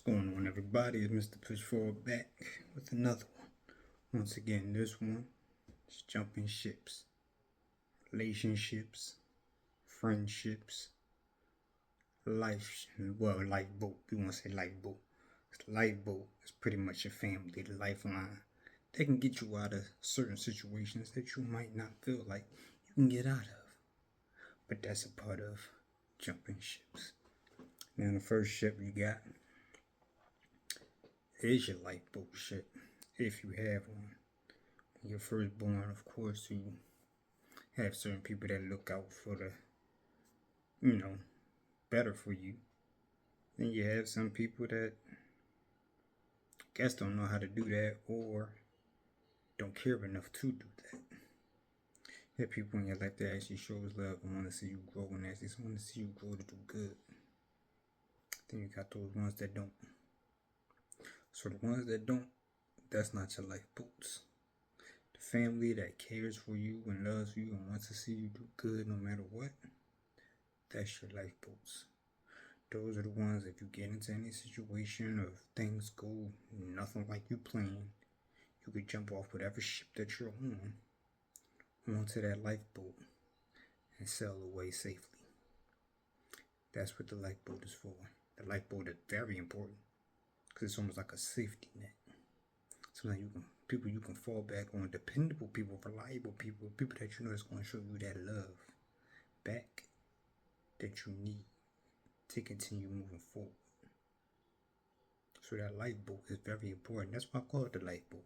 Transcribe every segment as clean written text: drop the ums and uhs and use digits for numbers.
What's going on, everybody? It's Mr. Push Forward back with another one. Once again, this one is jumping ships, relationships, friendships, lifeboat. We want to say lifeboat. The lifeboat is pretty much your family, the lifeline. They can get you out of certain situations that you might not feel like you can get out of. But that's a part of jumping ships. Now, the first ship you got is your lifeboat ship, if you have one. When you're first born, of course, you have certain people that look out for the, better for you. Then you have some people that I guess don't know how to do that or don't care enough to do that. You have people in your life that actually shows love and want to see you grow and actually want to see you grow to do good. Then you got those ones that don't. So the ones that don't, that's not your lifeboats. The family that cares for you and loves you and wants to see you do good no matter what, that's your lifeboats. Those are the ones, if you get into any situation or if things go nothing like you planned, you could jump off whatever ship that you're on onto that lifeboat and sail away safely. That's what the lifeboat is for. The lifeboat is very important because it's almost like a safety net. Sometimes you can fall back on, dependable people, reliable people, people that you know is going to show you that love back that you need to continue moving forward. So that lifeboat is very important. That's why I call it the lifeboat.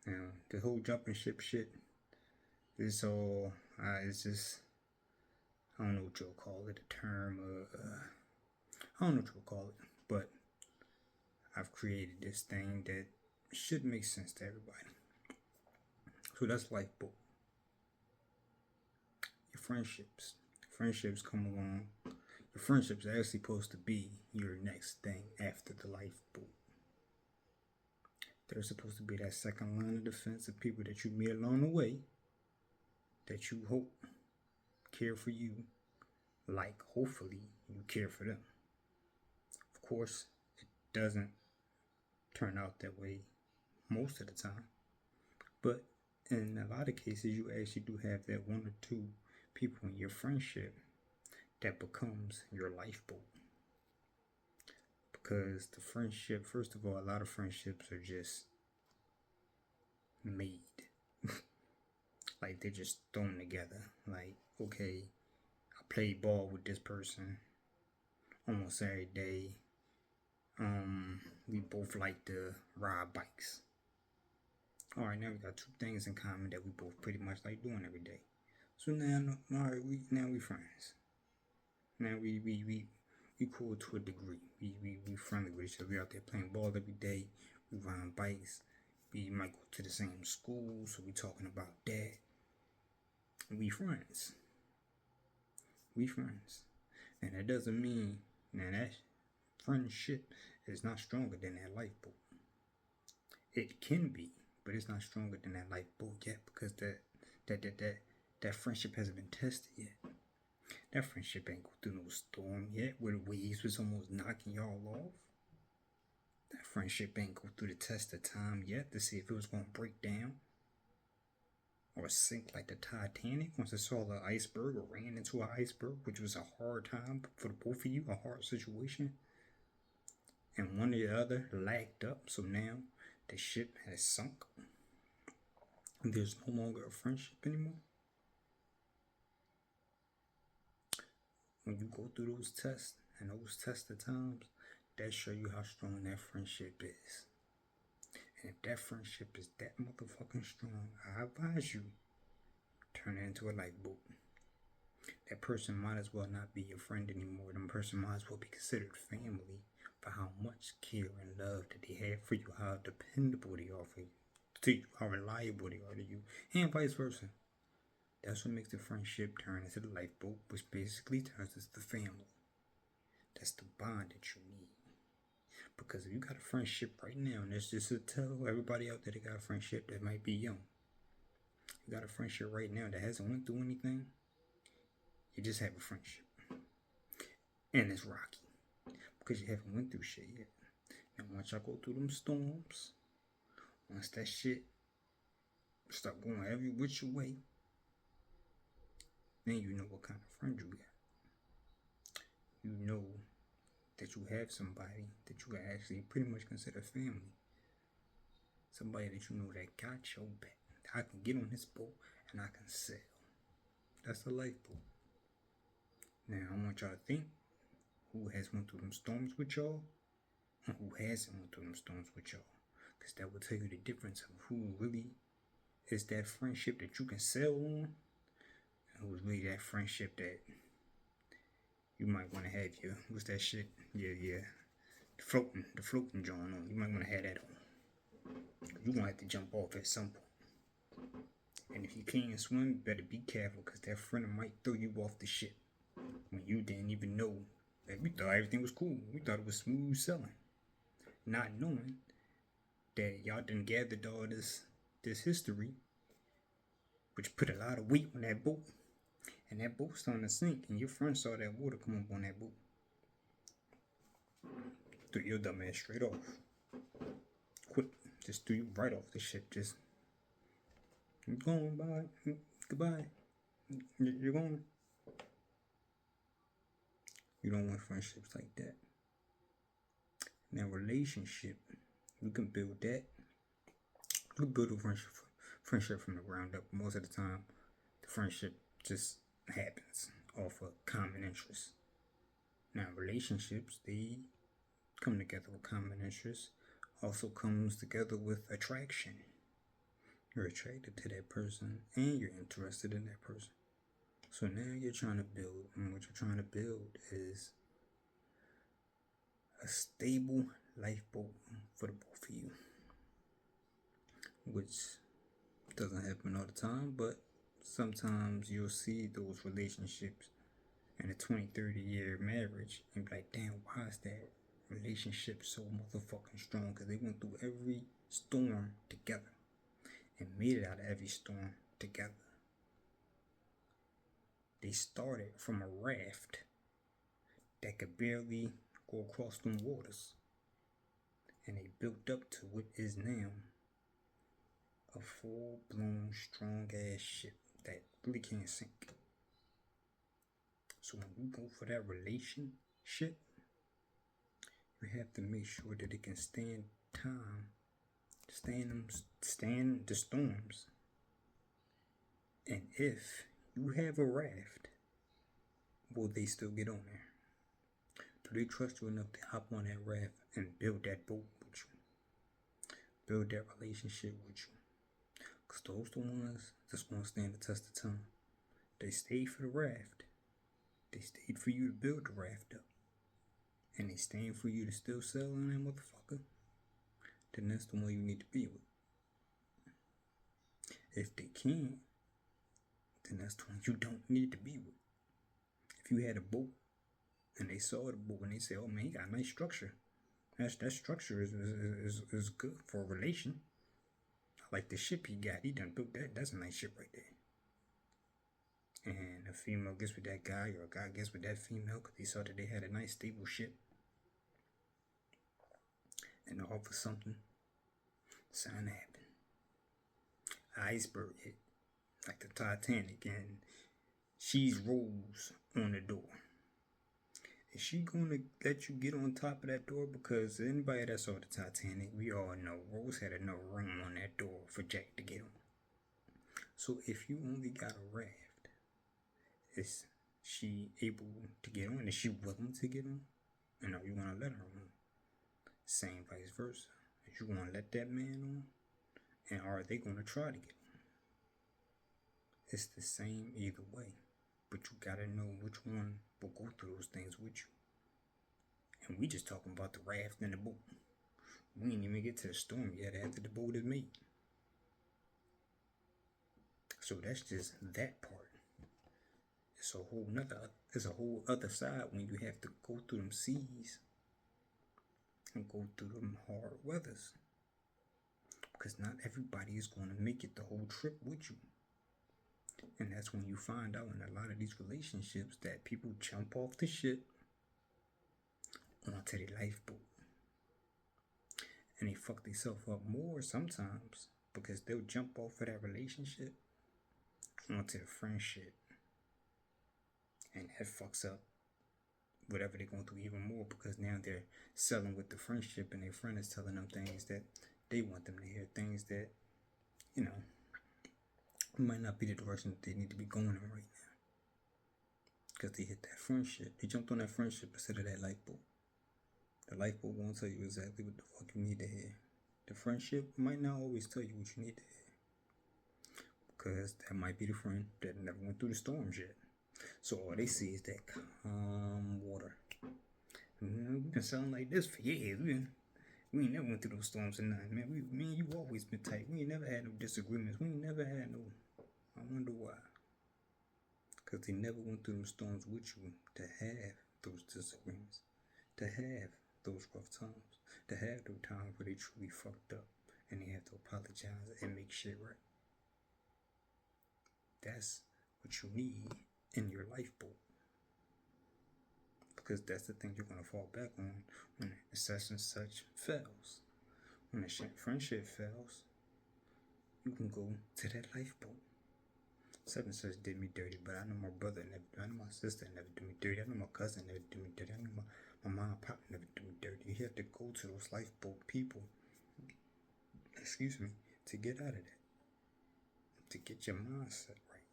Now, the whole jumping ship shit, it's all, it's just, I don't know what you'll call it, a term, I don't know what you'll call it, but I've created this thing that should make sense to everybody. So that's lifeboat. Your friendships. Friendships come along. Your friendships are actually supposed to be your next thing after the lifeboat. They're supposed to be that second line of defense of people that you meet along the way that you hope care for you like hopefully you care for them. Of course, it doesn't turn out that way most of the time, but in a lot of cases you actually do have that one or two people in your friendship that becomes your lifeboat. Because the friendship, first of all, a lot of friendships are just made. Like they're just thrown together. Like, okay, I played ball with this person almost every day. We both like to ride bikes. Alright, now we got two things in common that we both pretty much like doing every day. So now we friends. Now we cool to a degree. We friendly with each other. We out there playing ball every day. We riding bikes. We might go to the same school, so we talking about that. We friends. We friends. And that doesn't mean now that friendship is not stronger than that lifeboat. It can be, but it's not stronger than that lifeboat yet because that friendship hasn't been tested yet. That friendship ain't go through no storm yet where the waves was almost knocking y'all off. That friendship ain't go through the test of time yet to see if it was going to break down or sink like the Titanic once it saw the iceberg or ran into an iceberg, which was a hard time for the both of you, a hard situation. And one or the other lagged up, so now the ship has sunk. There's no longer a friendship anymore. When you go through those tests and those tested times, that show you how strong that friendship is. And if that friendship is that motherfucking strong, I advise you, turn it into a lifeboat. That person might as well not be your friend anymore. That person might as well be considered family for how much care and love that they have for you, how dependable they are for you, to you, how reliable they are to you, and vice versa. That's what makes the friendship turn into the lifeboat, which basically turns into the family. That's the bond that you need. Because if you got a friendship right now, and that's just to tell everybody out there that got a friendship that might be young. You got a friendship right now that hasn't went through anything. You just have a friendship. And it's rocky. because you haven't went through shit yet. And once y'all go through them storms, once that shit start going every which way, then you know what kind of friend you got. You know that you have somebody that you can actually pretty much consider family. Somebody that you know that got your back. I can get on this boat and I can sail. That's a lifeboat. Now I want y'all to think who has went through them storms with y'all and who hasn't went through them storms with y'all. Because that will tell you the difference of who really is that friendship that you can sail on and who's really that friendship that you might want to have your, what's that shit? Yeah. The floating joint on. You might want to have that on. You're going to have to jump off at some point. And if you can't swim, you better be careful because that friend might throw you off the ship when you didn't even know that we thought everything was cool. We thought it was smooth sailing. Not knowing that y'all done gathered all this history, which put a lot of weight on that boat. And that boat starting to sink, and your friend saw that water come up on that boat. Threw your dumb ass straight off. Quick, just threw you right off the ship. Just, you're going, bye, goodbye. You're going. You don't want friendships like that. Now, relationship, you can build that. You can build a friendship from the ground up. Most of the time, the friendship just happens off of common interests. Now, relationships, they come together with common interests. Also comes together with attraction. You're attracted to that person and you're interested in that person. So now you're trying to build, and what you're trying to build is a stable lifeboat for the both of you, which doesn't happen all the time, but sometimes you'll see those relationships in a 20-30 year marriage and be like, damn, why is that relationship so motherfucking strong? Because they went through every storm together and made it out of every storm together. They started from a raft that could barely go across them waters, and they built up to what is now a full-blown, strong-ass ship that really can't sink. So when you go for that relationship, you have to make sure that it can stand time, stand the storms. And if you have a raft, will they still get on there? Do they trust you enough to hop on that raft and build that boat with you? Build that relationship with you? Because those the ones that's going to stand the test of time. They stayed for the raft. They stayed for you to build the raft up. And they staying for you to still sail on that motherfucker. Then that's the one you need to be with. If they can't, then that's the one you don't need to be with. If you had a boat and they saw the boat and they say, oh man, he got a nice structure. That structure is good for a relation. I like the ship he got. He done built that. That's a nice ship right there. And a female gets with that guy, or a guy gets with that female because they saw that they had a nice stable ship. And all of a sudden, something happened. Iceberg hit, like the Titanic, and she's Rose on the door. Is she gonna let you get on top of that door? Because anybody that saw the Titanic, we all know Rose had enough room on that door for Jack to get on. So if you only got a raft, is she able to get on? Is she willing to get on? And are you gonna let her on? Same vice versa. Is you gonna let that man on? And are they gonna try to get on? It's the same either way. But you gotta know which one will go through those things with you. And we just talking about the raft and the boat. We ain't even get to the storm yet after the boat is made. So that's just that part. It's a whole other side when you have to go through them seas and go through them hard weathers. Because not everybody is going to make it the whole trip with you. And that's when you find out in a lot of these relationships that people jump off the ship onto the lifeboat. And they fuck themselves up more sometimes because they'll jump off of that relationship onto the friendship. And that fucks up whatever they're going through even more, because now they're selling with the friendship and their friend is telling them things that they want them to hear, things that, you know, might not be the direction that they need to be going in right now. Because they hit that friendship. They jumped on that friendship instead of that lifeboat. The lifeboat won't tell you exactly what the fuck you need to hear. The friendship might not always tell you what you need to hear. Because that might be the friend that never went through the storms yet. So all they see is that calm water. We've been sounding like this for years. We ain't never went through those storms or nothing, man. Me and you always been tight. We ain't never had no disagreements. We ain't never had no... I wonder why. Because they never went through those storms with you to have those disagreements, to have those rough times, to have those times where they truly fucked up and they have to apologize and make shit right. That's what you need in your lifeboat. Because that's the thing you're going to fall back on when such and such fails. When a friendship fails, you can go to that lifeboat. Such and such did me dirty, but I know my brother never, I know my sister never did me dirty, I know my cousin never did me dirty, I know my mom and pop never did me dirty. You have to go to those lifeboat people, to get out of that, to get your mindset right.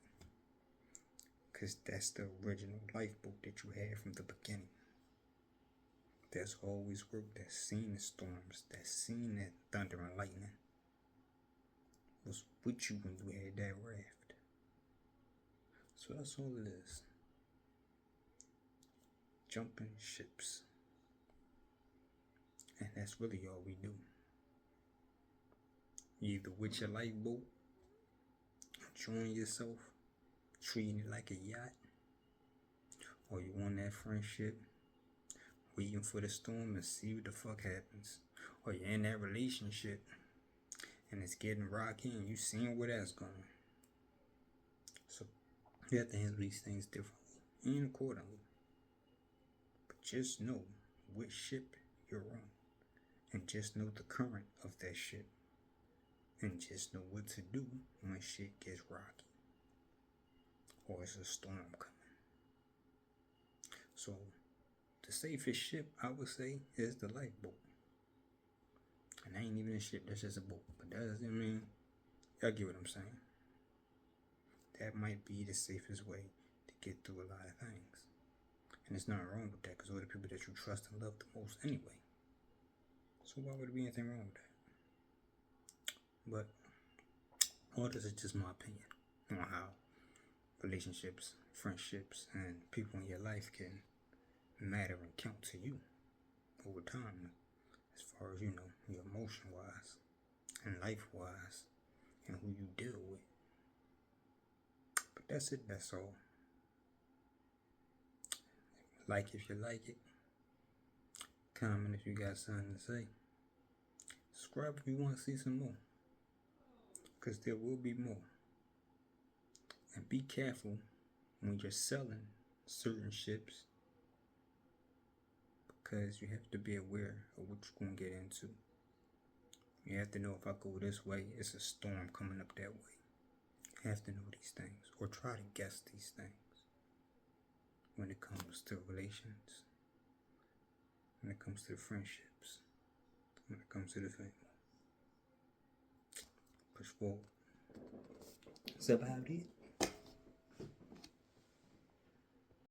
Because that's the original lifeboat that you had from the beginning. There's always work that's seen the storms, that's seen that thunder and lightning, was with you when you had that raft. So that's all it is. Jumping ships. And that's really all we do. You either with your lifeboat, enjoying yourself, treating it like a yacht, or you on that friendship, waiting for the storm and see what the fuck happens. Or you're in that relationship and it's getting rocky and you seeing where that's going. So you have to handle these things differently and accordingly. But just know which ship you're on. And just know the current of that ship. And just know what to do when shit gets rocky. Or it's a storm coming. So the safest ship, I would say, is the lifeboat. And that ain't even a ship, that's just a boat. But that doesn't mean, y'all get what I'm saying. That might be the safest way to get through a lot of things. And there's nothing wrong with that, because they're the people that you trust and love the most anyway. So why would there be anything wrong with that? But all this is just my opinion on how relationships, friendships, and people in your life can matter and count to you over time, as far as, you know, your emotion wise and life wise and who you deal with. But that's it, that's all. Like if you like it, comment if you got something to say, subscribe if you want to see some more, because there will be more. And be careful when you're selling certain ships, because you have to be aware of what you're going to get into. You have to know, if I go this way, it's a storm coming up that way. You have to know these things, or try to guess these things when it comes to relations, when it comes to the friendships, when it comes to the family. Push forward. That's about it.